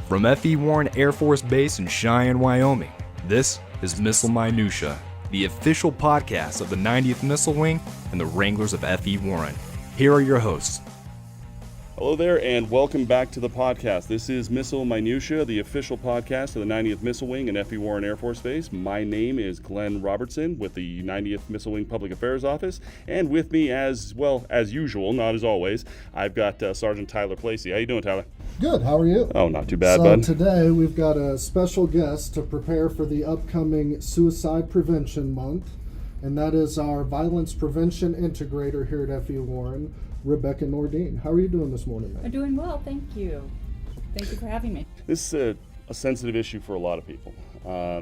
From F.E. Warren Air Force Base in Cheyenne, Wyoming, this is Missile Minutiae, the official podcast of the 90th Missile Wing and the Wranglers of F.E. Warren. Here are your hosts. Hello there, and welcome back to the podcast. This is Missile Minutiae, the official podcast of the 90th Missile Wing and F.E. Warren Air Force Base. My name is Glenn Robertson with the 90th Missile Wing Public Affairs Office, and with me, as usual, not as always, I've got Sergeant Tyler Placey. How you doing, Tyler? Good. How are you? Oh, not too bad, bud. So today we've got a special guest to prepare for the upcoming Suicide Prevention Month, and that is our Violence Prevention Integrator here at F.E. Warren, Rebecca Nordin. How are you doing this morning, man? I'm doing well, thank you. Thank you for having me. This is a sensitive issue for a lot of people.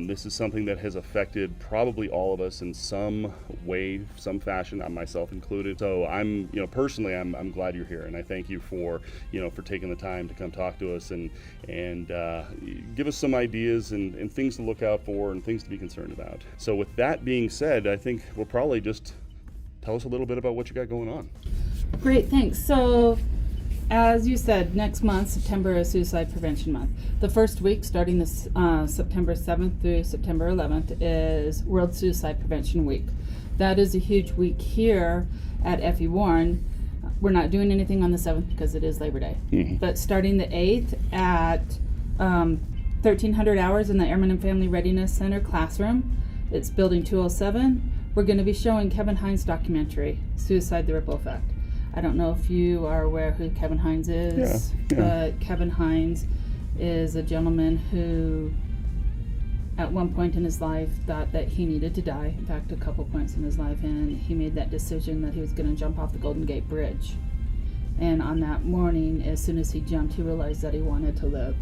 This is something that has affected probably all of us in some way, some fashion, myself included. So I'm glad you're here, and I thank you for taking the time to come talk to us and give us some ideas and things to look out for and things to be concerned about. So with that being said, I think we'll probably just tell us a little bit about what you got going on. Great, thanks. So, as you said, next month, September is Suicide Prevention Month. The first week, starting this September 7th through September 11th, is World Suicide Prevention Week. That is a huge week here at F.E. Warren. We're not doing anything on the 7th because it is Labor Day. Mm-hmm. But starting the 8th at 1300 hours in the Airmen and Family Readiness Center classroom, it's Building 207, we're going to be showing Kevin Hines' documentary, Suicide: The Ripple Effect. I don't know if you are aware who Kevin Hines is, but Kevin Hines is a gentleman who at one point in his life thought that he needed to die. In fact, a couple points in his life, and he made that decision that he was going to jump off the Golden Gate Bridge. And on that morning, as soon as he jumped, he realized that he wanted to live,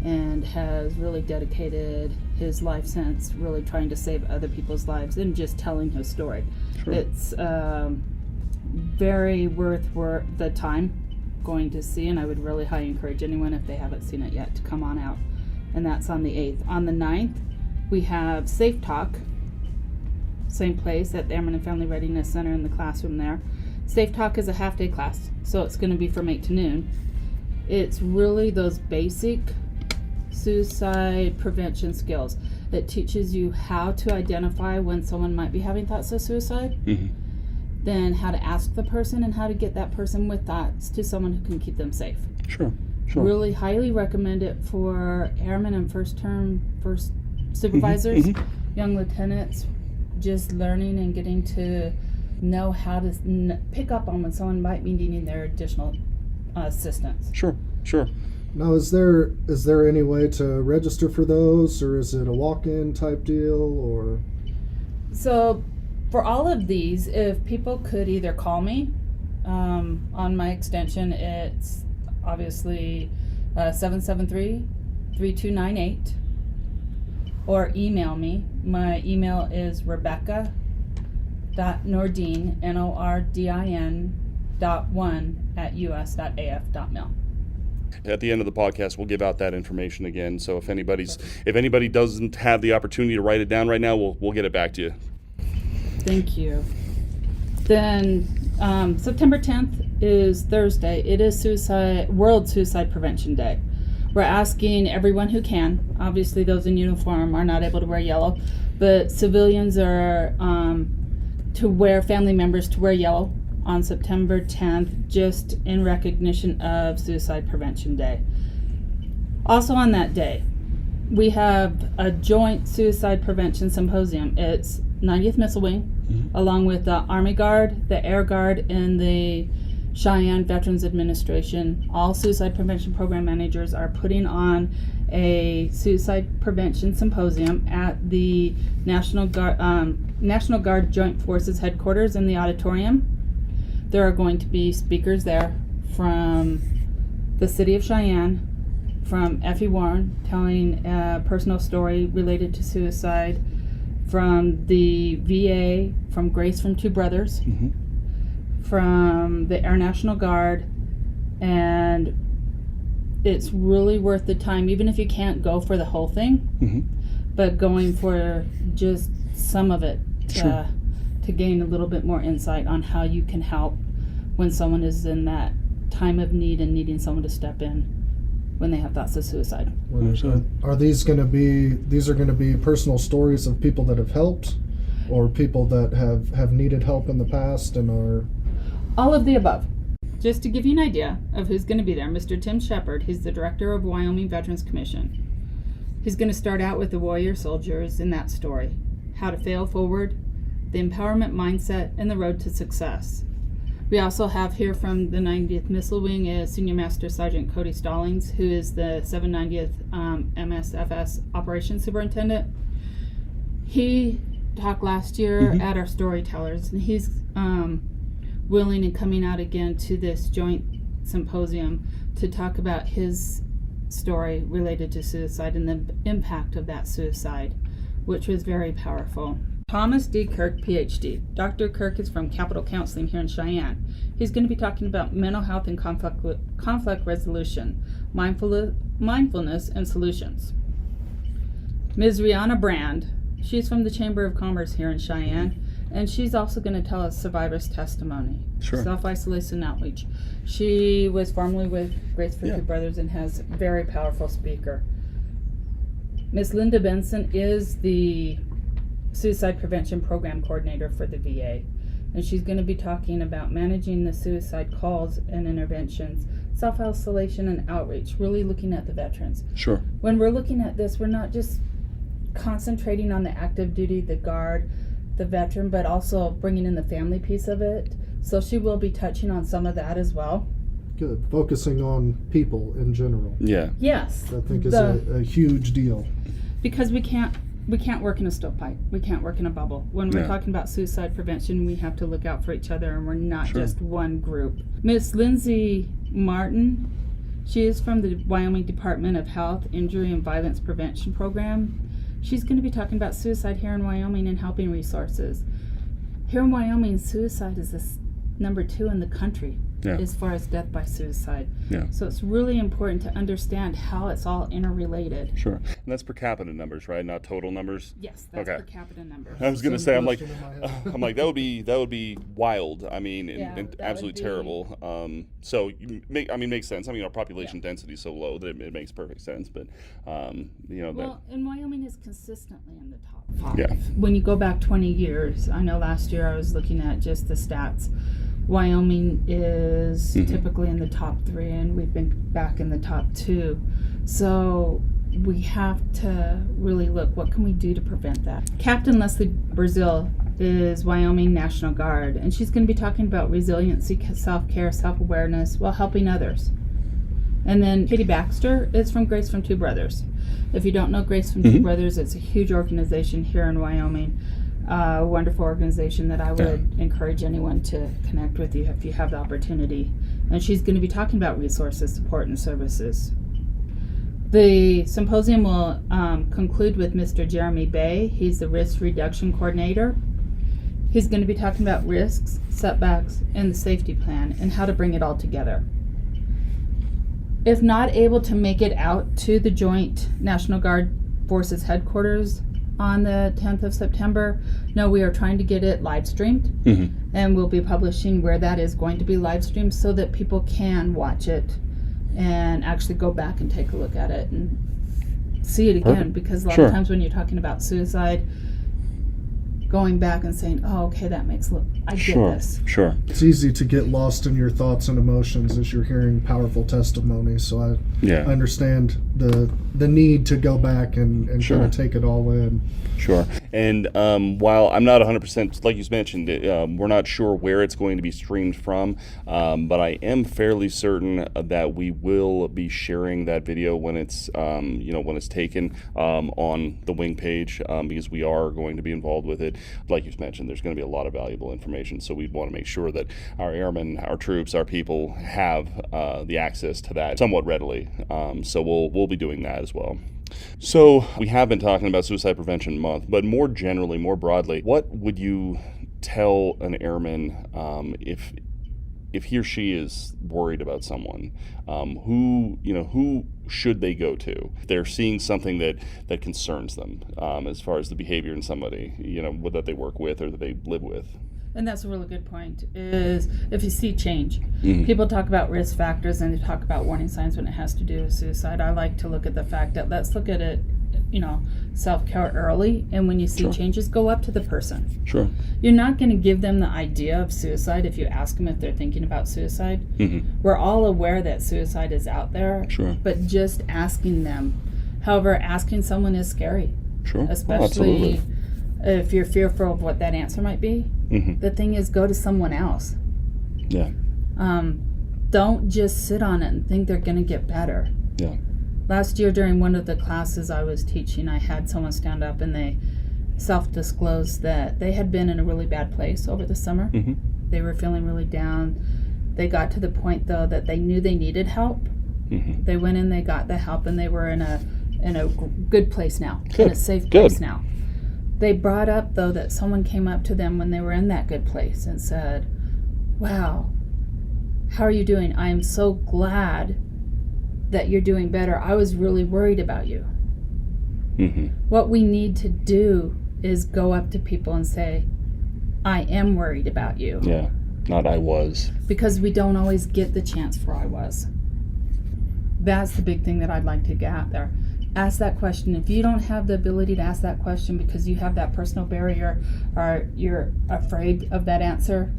and has really dedicated his life since really trying to save other people's lives and just telling his story. Sure. It's very worth the time going to see, and I would really highly encourage anyone, if they haven't seen it yet, to come on out. And that's on the 8th. On the 9th, we have Safe Talk, same place at the Airmen and Family Readiness Center in the classroom there. Safe Talk is a half-day class, so it's going to be from 8 to noon. It's really those basic suicide prevention skills. It teaches you how to identify when someone might be having thoughts of suicide, then how to ask the person, and how to get that person with thoughts to someone who can keep them safe. Sure. Really highly recommend it for airmen and first supervisors, young lieutenants, just learning and getting to know how to pick up on when someone might be needing their additional assistance. Sure. Now, is there any way to register for those, or is it a walk-in type deal, or? So, for all of these, if people could either call me on my extension, it's obviously 773-3298, or email me. My email is rebecca.nordin, nordin.1@us.af.mil. At the end of the podcast, we'll give out that information again. So if anybody doesn't have the opportunity to write it down right now, we'll get it back to you. Thank you. Then September 10th is Thursday. It is World Suicide Prevention Day. We're asking everyone who can. Obviously, those in uniform are not able to wear yellow, but civilians are family members to wear yellow on September 10th, just in recognition of Suicide Prevention Day. Also on that day, we have a Joint Suicide Prevention Symposium. It's 90th Missile Wing, along with the Army Guard, the Air Guard, and the Cheyenne Veterans Administration. All suicide prevention program managers are putting on a suicide prevention symposium at the National Guard Joint Forces headquarters in the auditorium. There are going to be speakers there from the city of Cheyenne, from F.E. Warren, telling a personal story related to suicide, from the VA, from Grace from Two Brothers, from the Air National Guard, and it's really worth the time, even if you can't go for the whole thing, but going for just some of it to gain a little bit more insight on how you can help when someone is in that time of need and needing someone to step in when they have thoughts of suicide. Are these going to be personal stories of people that have helped, or people that have needed help in the past and are... All of the above. Just to give you an idea of who's going to be there, Mr. Tim Shepard, he's the director of Wyoming Veterans Commission. He's going to start out with the warrior soldiers in that story, how to fail forward, the empowerment mindset, and the road to success. We also have here from the 90th Missile Wing is Senior Master Sergeant Cody Stallings, who is the 790th MSFS Operations Superintendent. He talked last year at our storytellers, and he's willing and coming out again to this Joint Symposium to talk about his story related to suicide and the impact of that suicide, which was very powerful. Thomas D. Kirk, PhD. Dr. Kirk is from Capital Counseling here in Cheyenne. He's going to be talking about mental health and conflict resolution, mindfulness, and solutions. Ms. Rihanna Brand, she's from the Chamber of Commerce here in Cheyenne, and she's also going to tell us survivors' testimony. Sure. Self-isolation outreach. She was formerly with Grace for Two Brothers and has a very powerful speaker. Ms. Linda Benson is the Suicide Prevention Program Coordinator for the VA, and she's going to be talking about managing the suicide calls and interventions, self-isolation and outreach, really looking at the veterans. Sure. When we're looking at this, we're not just concentrating on the active duty, the guard, the veteran, but also bringing in the family piece of it. So she will be touching on some of that as well. Good. Focusing on people in general. Yeah. Yes. I think is a huge deal. Because we can't work in a stovepipe. We can't work in a bubble. When we're talking about suicide prevention, we have to look out for each other, and we're not just one group. Miss Lindsay Martin, she is from the Wyoming Department of Health, Injury, and Violence Prevention Program. She's going to be talking about suicide here in Wyoming and helping resources. Here in Wyoming, suicide is number 2 in the country as far as death by suicide. Yeah. So it's really important to understand how it's all interrelated. Sure. And that's per capita numbers, right? Not total numbers? Yes, that's per capita numbers. I was going to say, I'm like, that would be wild. I mean, and absolutely terrible. So, makes sense. I mean, our population density is so low that it makes perfect sense. But, and Wyoming is consistently in the top 5. Yeah. When you go back 20 years, I know last year I was looking at just the stats. Wyoming is typically in the top 3, and we've been back in the top 2. So we have to really look, what can we do to prevent that? Captain Leslie Brazil is Wyoming National Guard, and she's going to be talking about resiliency, self-care, self-awareness while helping others. And then Katie Baxter is from Grace from Two Brothers. If you don't know Grace from Two Brothers, it's a huge organization here in Wyoming. A wonderful organization that I would encourage anyone to connect with you if you have the opportunity. And she's going to be talking about resources, support, and services. The symposium will conclude with Mr. Jeremy Bay. He's the Risk Reduction Coordinator. He's going to be talking about risks, setbacks, and the safety plan, and how to bring it all together. If not able to make it out to the Joint National Guard Forces headquarters on the 10th of September, no, we are trying to get it live streamed, and we'll be publishing where that is going to be live streamed so that people can watch it and actually go back and take a look at it and see it again. Because a lot of times when you're talking about suicide, going back and saying, oh, okay, that makes I get this. Sure. It's easy to get lost in your thoughts and emotions as you're hearing powerful testimony. So I understand the need to go back and kind of take it all in. Sure. And while I'm not 100%, like you mentioned, we're not sure where it's going to be streamed from, but I am fairly certain that we will be sharing that video when it's when it's taken on the wing page, because we are going to be involved with it. Like you mentioned, there's going to be a lot of valuable information, so we want to make sure that our airmen, our troops, our people have the access to that somewhat readily. So we'll be doing that as well. So we have been talking about Suicide Prevention Month, but more generally, more broadly, what would you tell an airman if he or she is worried about someone? Who should they go to if they're seeing something that concerns them, as far as the behavior in somebody that they work with or that they live with? And that's a really good point, is if you see change. People talk about risk factors and they talk about warning signs when it has to do with suicide. I like to look at the fact that let's look at it, self-care early, and when you see changes, go up to the person. Sure. You're not going to give them the idea of suicide if you ask them if they're thinking about suicide. We're all aware that suicide is out there, but just asking them. However, asking someone is scary. Especially if you're fearful of what that answer might be. The thing is, go to someone else. Don't just sit on it and think they're going to get better. Last year during one of the classes I was teaching, I had someone stand up and they self-disclosed that they had been in a really bad place over the summer. They were feeling really down. They got to the point, though, that they knew they needed help. They went in, they got the help, and they were in a good place now, in a safe place now. They brought up, though, that someone came up to them when they were in that good place and said, "Wow, how are you doing? I am so glad that you're doing better. I was really worried about you." What we need to do is go up to people and say, "I am worried about you." Not I was. Because we don't always get the chance for I was. That's the big thing that I'd like to get out there. Ask that question. If you don't have the ability to ask that question because you have that personal barrier or you're afraid of that answer,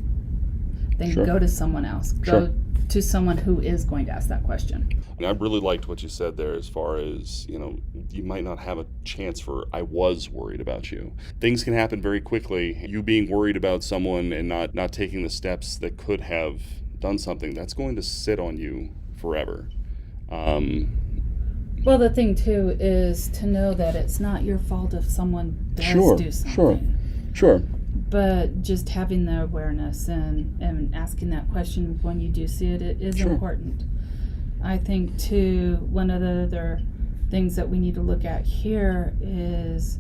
then go to someone else. Go to someone who is going to ask that question. And I really liked what you said there as far as, you might not have a chance for I was worried about you. Things can happen very quickly. You being worried about someone and not taking the steps that could have done something, that's going to sit on you forever. Well, the thing, too, is to know that it's not your fault if someone does do something. Sure. But just having the awareness and asking that question when you do see it, it is important. I think, too, one of the other things that we need to look at here is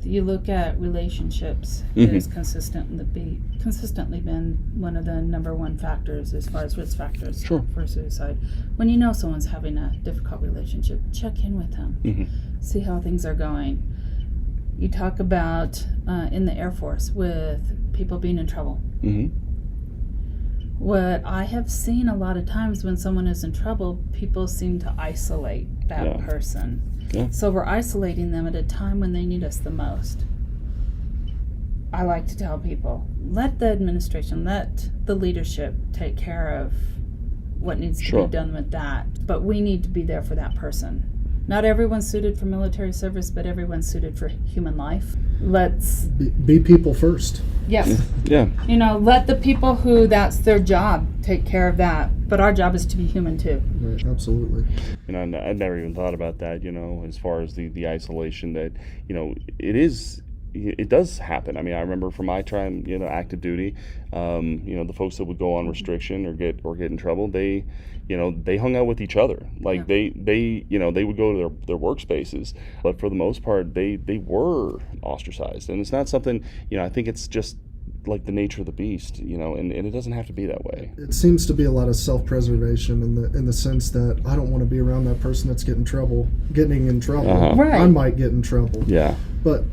you look at relationships, it has consistently been one of the number one factors as far as risk factors for suicide. When you know someone's having a difficult relationship, check in with them, see how things are going. You talk about in the Air Force with people being in trouble. What I have seen a lot of times when someone is in trouble, people seem to isolate that person. So we're isolating them at a time when they need us the most. I like to tell people, let the administration, let the leadership take care of what needs to be done with that. But we need to be there for that person. Not everyone's suited for military service, but everyone's suited for human life. Let's be people first. Yes. Let the people who that's their job take care of that. But our job is to be human too. Right, absolutely. I never even thought about that, as far as the isolation that, it does happen. I mean, I remember from my time, active duty, the folks that would go on restriction or get in trouble, they hung out with each other. Like they would go to their workspaces, but for the most part, they were ostracized. And it's not something, I think it's just like the nature of the beast, and it doesn't have to be that way. It seems to be a lot of self-preservation in the sense that I don't want to be around that person that's getting in trouble. Right. I might get in trouble. But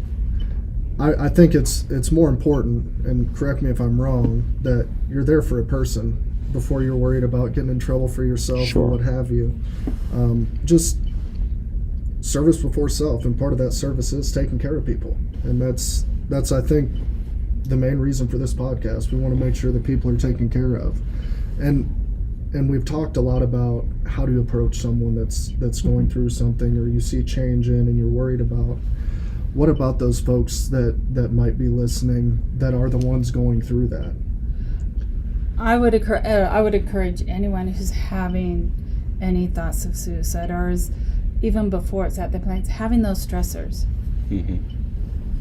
I think it's more important, and correct me if I'm wrong, that you're there for a person before you're worried about getting in trouble for yourself or what have you. Just service before self, and part of that service is taking care of people, and that's I think the main reason for this podcast. We want to make sure that people are taken care of, and we've talked a lot about how to approach someone that's going through something, or you see change in and you're worried about. What about those folks that might be listening that are the ones going through that? I would encourage anyone who's having any thoughts of suicide, or is even before it's at the place, having those stressors.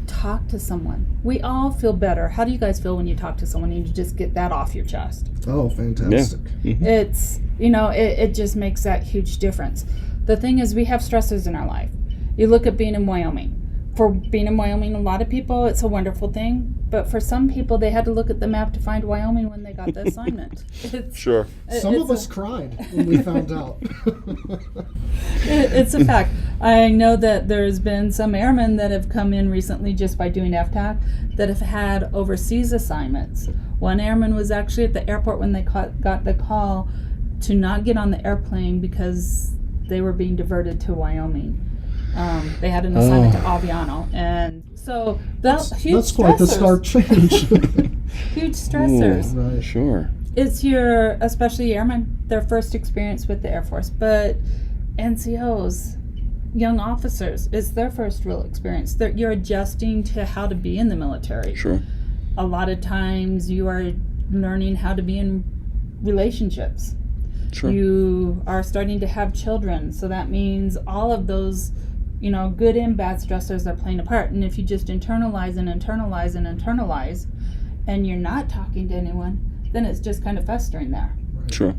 Talk to someone. We all feel better. How do you guys feel when you talk to someone and you just get that off your chest? Oh, fantastic. It's, it just makes that huge difference. The thing is, we have stressors in our life. You look at being in Wyoming. For being in Wyoming, a lot of people, it's a wonderful thing. But for some people, they had to look at the map to find Wyoming when they got the assignment. Sure. Some of us cried when we found out. It's a fact. I know that there's been some airmen that have come in recently just by doing FTAC that have had overseas assignments. One airman was actually at the airport when they got the call to not get on the airplane because they were being diverted to Wyoming. They had an assignment to Aviano, and so that's quite the stark change. Huge stressors. Ooh, right. Sure. It's your, especially airmen, their first experience with the Air Force, but NCOs, young officers, it's their first real experience. You're adjusting to how to be in the military. Sure. A lot of times you are learning how to be in relationships. Sure. You are starting to have children, so that means all of those, good and bad stressors are playing a part. And if you just internalize and you're not talking to anyone, then it's just kind of festering there. Sure.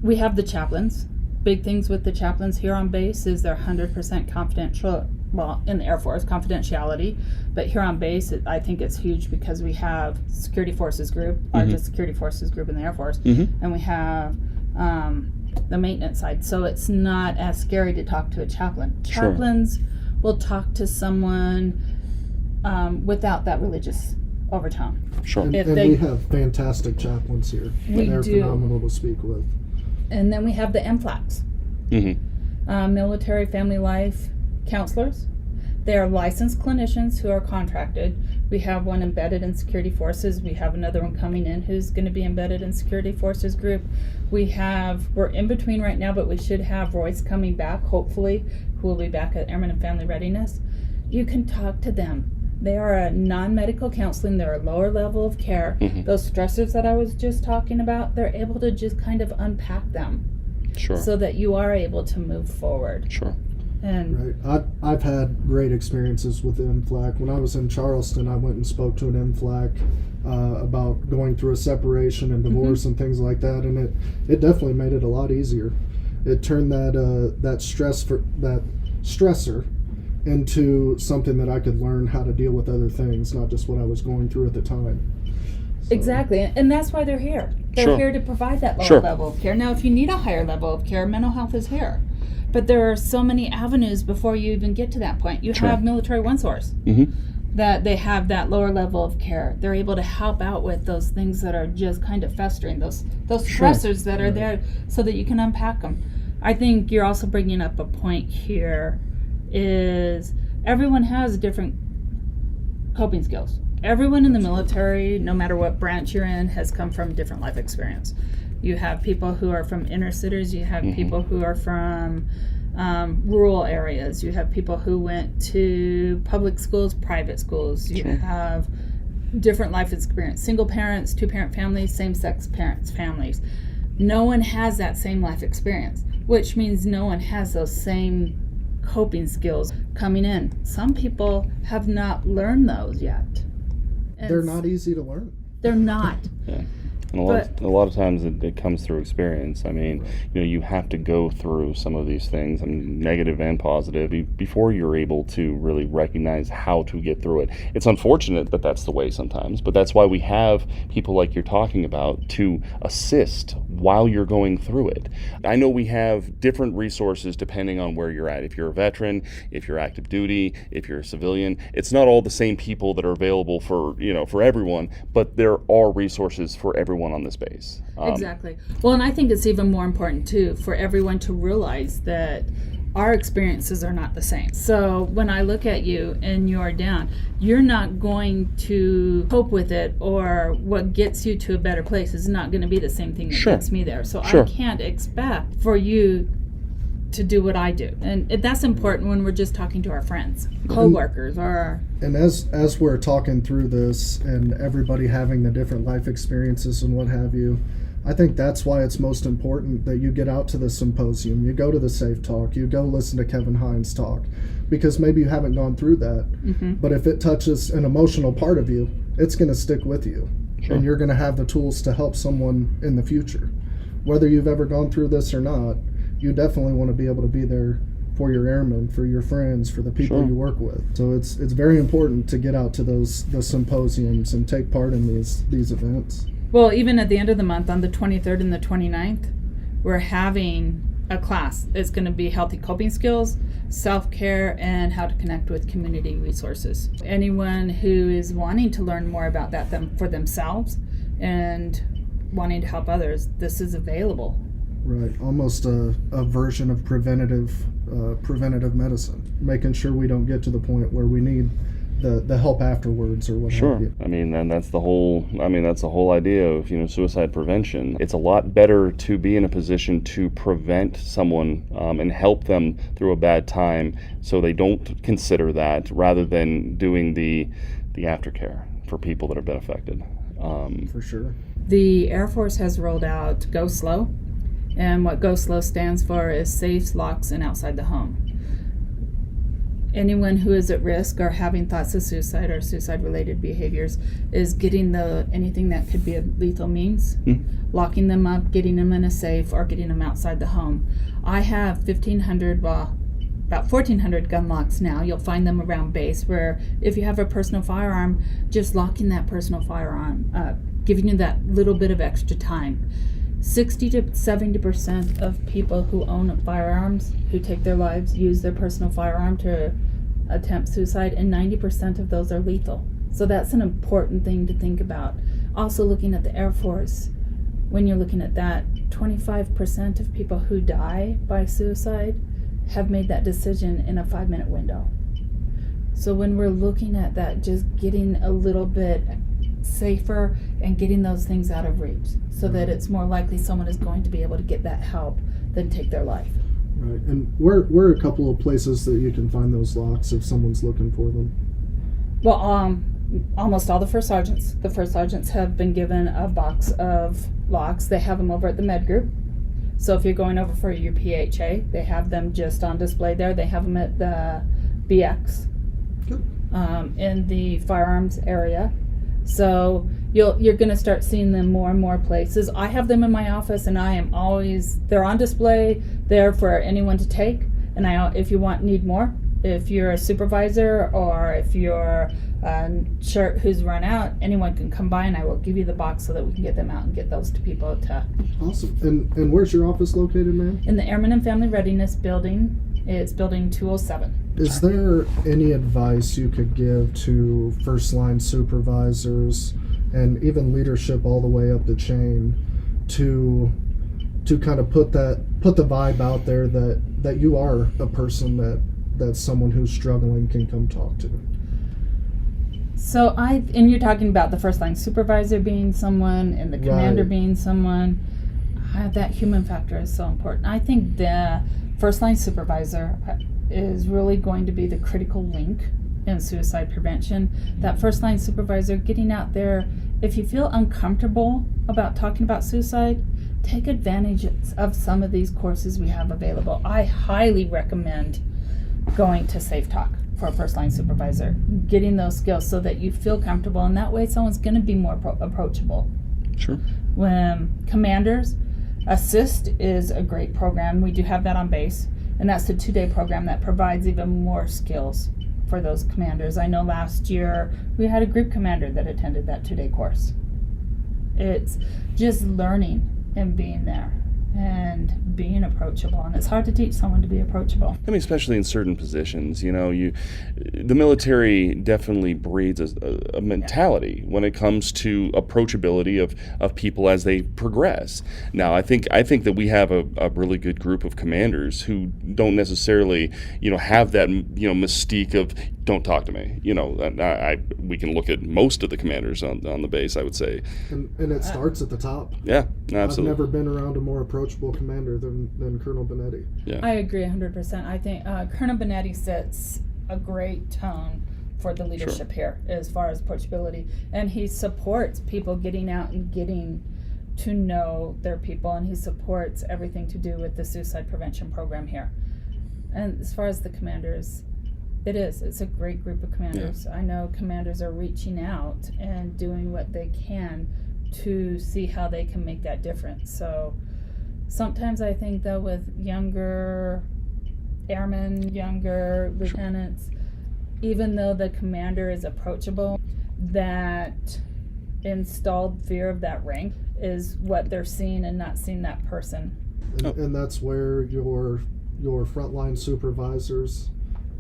We have the chaplains. Big things with the chaplains here on base is they're 100% confidential. Well, in the Air Force, confidentiality, but here on base, I think it's huge because we have Security Forces Group, largest Security Forces Group in the Air Force, and we have the maintenance side, so it's not as scary to talk to a chaplain. Sure. Chaplains will talk to someone without that religious overtone. Sure. And we have fantastic chaplains here. They're phenomenal to speak with. And then we have the MFLACs, military family life counselors. They are licensed clinicians who are contracted. We have one embedded in Security Forces. We have another one coming in who's going to be embedded in Security Forces Group. We're in between right now, but we should have Royce coming back, hopefully, who will be back at Airmen and Family Readiness. You can talk to them. They are a non-medical counseling. They're a lower level of care. Those stressors that I was just talking about, they're able to just kind of unpack them. Sure. So that you are able to move forward. Sure. And right. I've had great experiences with the MFLAC. When I was in Charleston, I went and spoke to an MFLAC about going through a separation and divorce and things like that, and it definitely made it a lot easier. It turned that stressor into something that I could learn how to deal with other things, not just what I was going through at the time. So. Exactly, and that's why they're here. They're here to provide that lower level of care. Now, if you need a higher level of care, mental health is here. But there are so many avenues before you even get to that point. You have Military One Source, that they have that lower level of care. They're able to help out with those things that are just kind of festering, those stressors that are there, so that you can unpack them. I think you're also bringing up a point here is everyone has different coping skills. Everyone in the military, no matter what branch you're in, has come from different life experience. You have people who are from inner cities. You have people who are from rural areas. You have people who went to public schools, private schools. You have different life experience. Single parents, two-parent families, same-sex parents, families. No one has that same life experience, which means no one has those same coping skills coming in. Some people have not learned those yet. And they're not easy to learn. They're not. And a lot of times it comes through experience. I mean, you have to go through some of these things, negative and positive, before you're able to really recognize how to get through it. It's unfortunate that that's the way sometimes, but that's why we have people like you're talking about to assist while you're going through it. I know we have different resources depending on where you're at. If you're a veteran, if you're active duty, if you're a civilian, it's not all the same people that are available for everyone, but there are resources for everyone on this base. Exactly. Well, and I think it's even more important too for everyone to realize that our experiences are not the same. So when I look at you and you're down, you're not going to cope with it, or what gets you to a better place is not going to be the same thing that gets me there. So I can't expect for you to do what I do. And that's important when we're just talking to our friends, co-workers, or... And as we're talking through this and everybody having the different life experiences and what have you, I think that's why it's most important that you get out to the symposium, you go to the Safe Talk, you go listen to Kevin Hines talk, because maybe you haven't gone through that. But if it touches an emotional part of you, it's going to stick with you. And you're going to have the tools to help someone in the future. Whether you've ever gone through this or not, you definitely want to be able to be there for your airmen, for your friends, for the people you work with. So it's very important to get out to the symposiums and take part in these events. Well, even at the end of the month, on the 23rd and the 29th, we're having a class. It's going to be healthy coping skills, self-care, and how to connect with community resources. Anyone who is wanting to learn more about that for themselves and wanting to help others, this is available. Right, almost a version of preventative medicine, making sure we don't get to the point where we need the help afterwards or what have you. I mean, and that's the whole idea of, suicide prevention. It's a lot better to be in a position to prevent someone and help them through a bad time so they don't consider that, rather than doing the aftercare for people that have been affected. For sure. The Air Force has rolled out Go Slow, and what Go Slow stands for is safes, locks, and outside the home. Anyone who is at risk or having thoughts of suicide or suicide-related behaviors is getting anything that could be a lethal means, locking them up, getting them in a safe, or getting them outside the home. I have about 1,400 gun locks now. You'll find them around base, where if you have a personal firearm, just locking that personal firearm up, giving you that little bit of extra time. 60 to 70% of people who own firearms, who take their lives, use their personal firearm to attempt suicide, and 90% of those are lethal. So that's an important thing to think about. Also, looking at the Air Force, when you're looking at that, 25% of people who die by suicide have made that decision in a 5-minute window. So when we're looking at that, just getting a little bit safer and getting those things out of reach, so that it's more likely someone is going to be able to get that help than take their life. Right, and where are a couple of places that you can find those locks if someone's looking for them? Well, almost all the first sergeants. The first sergeants have been given a box of locks. They have them over at the med group. So if you're going over for your PHA, they have them just on display there. They have them at the BX in the firearms area. So you're going to start seeing them more and more places. I have them in my office, and they're on display there for anyone to take. And if you need more, if you're a supervisor or if you're who's run out, anyone can come by and I will give you the box so that we can get them out and get those to people to. Awesome. And where's your office located, ma'am? In the Airmen and Family Readiness building. It's building 207. Is there any advice you could give to first line supervisors and even leadership all the way up the chain to kind of put the vibe out there that you are a person that someone who's struggling can come talk to? So and you're talking about the first line supervisor being someone and the commander being someone. That human factor is so important. I think the first line supervisor is really going to be the critical link in suicide prevention. That first line supervisor getting out there, if you feel uncomfortable about talking about suicide, take advantage of some of these courses we have available. I highly recommend going to Safe Talk for a first line supervisor, getting those skills so that you feel comfortable, and that way someone's going to be more approachable. Sure. When commanders, Assist is a great program. We do have that on base, and that's a 2-day program that provides even more skills for those commanders. I know last year we had a group commander that attended that 2-day course. It's just learning and being there and being approachable, and it's hard to teach someone to be approachable. I mean, especially in certain positions, the military definitely breeds a mentality when it comes to approachability of people as they progress. Now, I think that we have a really good group of commanders who don't necessarily, have that, mystique of don't talk to me. We can look at most of the commanders on the base, I would say. And it starts at the top. Yeah, absolutely. I've never been around a more approachable commander than Colonel Benetti. Yeah. I agree 100%. I think Colonel Benetti sets a great tone for the leadership here as far as approachability, and he supports people getting out and getting to know their people, and he supports everything to do with the suicide prevention program here. And as far as the commanders, it's a great group of commanders. I know commanders are reaching out and doing what they can to see how they can make that difference. So sometimes I think, though, with younger airmen, younger lieutenants, even though the commander is approachable, that installed fear of that rank is what they're seeing and not seeing that person. And that's where your frontline supervisors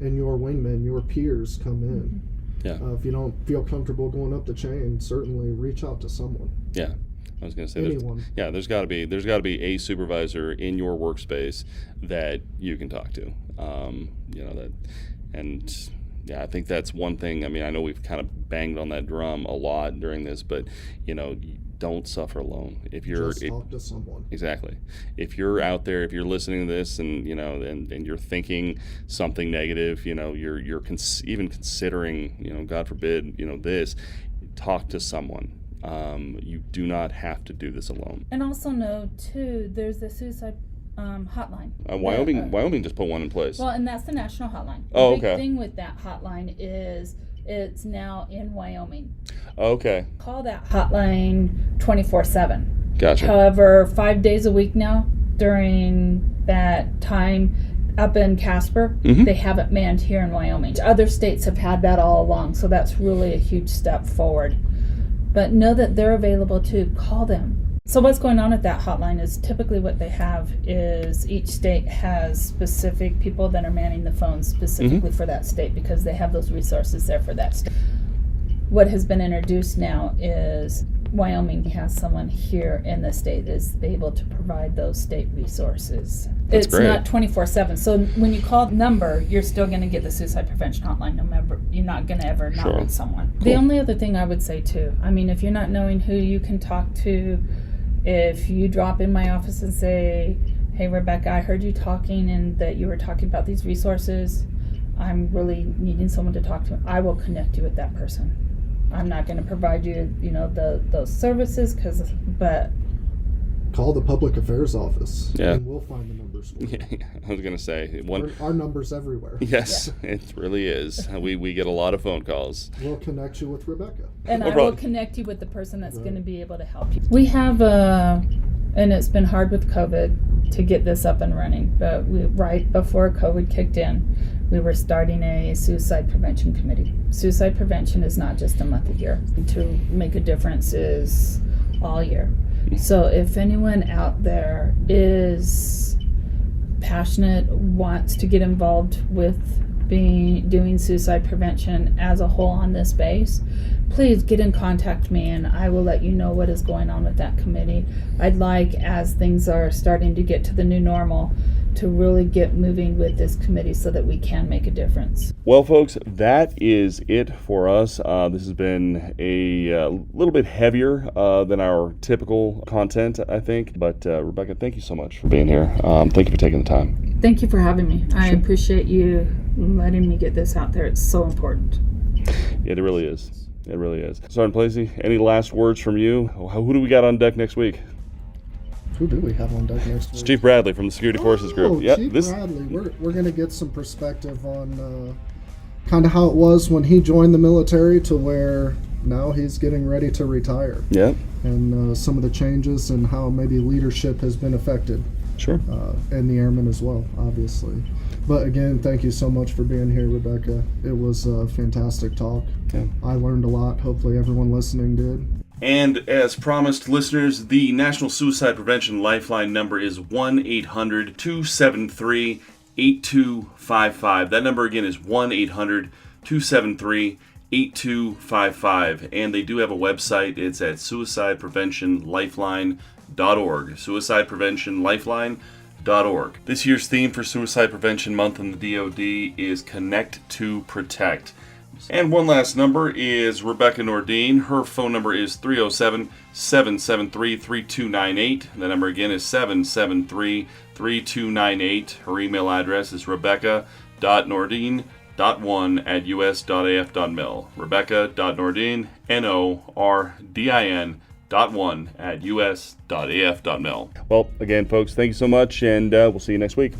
and your wingmen, your peers come in. Yeah. If you don't feel comfortable going up the chain, certainly reach out to someone. Yeah. I was going to say, Anyone. there's got to be a supervisor in your workspace that you can talk to. I think that's one thing. I mean, I know we've kind of banged on that drum a lot during this, but don't suffer alone. If you're Just talk to someone. Exactly. If you're out there, if you're listening to this, and and you're thinking something negative, you're even considering, God forbid, this, talk to someone. You do not have to do this alone. And also know too, there's the suicide hotline. Wyoming just put one in place. Well, and that's the national hotline. Oh, The big okay. thing with that hotline is it's now in Wyoming. Okay. Call that hotline 24/7. Gotcha. However, 5 days a week now during that time up in Casper, they have it manned here in Wyoming. Other states have had that all along, so that's really a huge step forward. But know that they're available too. Call them. So what's going on at that hotline is typically what they have is each state has specific people that are manning the phones specifically for that state because they have those resources there for that state. What has been introduced now is Wyoming has someone here in the state that is able to provide those state resources. That's It's great. not 24/7. So when you call the number, you're still going to get the suicide prevention hotline. No matter, you're not going to ever not Sure. reach someone. Cool. The only other thing I would say too, I mean, if you're not knowing who you can talk to, if you drop in my office and say, "Hey, Rebecca, I heard you talking and that you were talking about these resources. I'm really needing someone to talk to," I will connect you with that person. I'm not going to provide you, those services, but Call the public affairs office. Yeah. And we'll find the numbers for you. Yeah, I was going to say Our number's everywhere. Yes, it really is. We get a lot of phone calls. We'll connect you with Rebecca. and No I will problem. connect you with the person that's Right. going to be able to help you. We have and it's been hard with COVID to get this up and running, but right before COVID kicked in, we were starting a suicide prevention committee. Suicide prevention is not just a month a year. To make a difference is all year. So if anyone out there is passionate, wants to get involved with doing suicide prevention as a whole on this base, please get in contact with me and I will let you know what is going on with that committee. I'd like, as things are starting to get to the new normal, to really get moving with this committee so that we can make a difference. Well, folks, that is it for us. This has been a little bit heavier than our typical content, I think. But Rebecca, thank you so much for being here. Thank you for taking the time. Thank you for having me. I appreciate you letting me get this out there. It's so important. It really is. It really is. Sergeant Placey, any last words from you? Who do we got on deck next week? Who do we have on deck next week? Chief Bradley from the Security Forces Group. Yep, Chief Bradley. We're going to get some perspective on kind of how it was when he joined the military to where now he's getting ready to retire. Yep. And some of the changes and how maybe leadership has been affected. Sure. And the airmen as well, obviously. But again, thank you so much for being here, Rebecca. It was a fantastic talk. Yeah. I learned a lot. Hopefully everyone listening did. And as promised, listeners, the National Suicide Prevention Lifeline number is 1-800-273-8255. That number again is 1-800-273-8255. And they do have a website. It's at suicidepreventionlifeline.org. Suicidepreventionlifeline.org. This year's theme for Suicide Prevention Month in the DoD is Connect to Protect. And one last number is Rebecca Nordin. Her phone number is 307-773-3298. The number again is 773-3298. Her email address is rebecca.nordin.1@us.af.mil. Rebecca.nordin, NORDIN.1@us.af.mil. Well, again, folks, thank you so much, and we'll see you next week.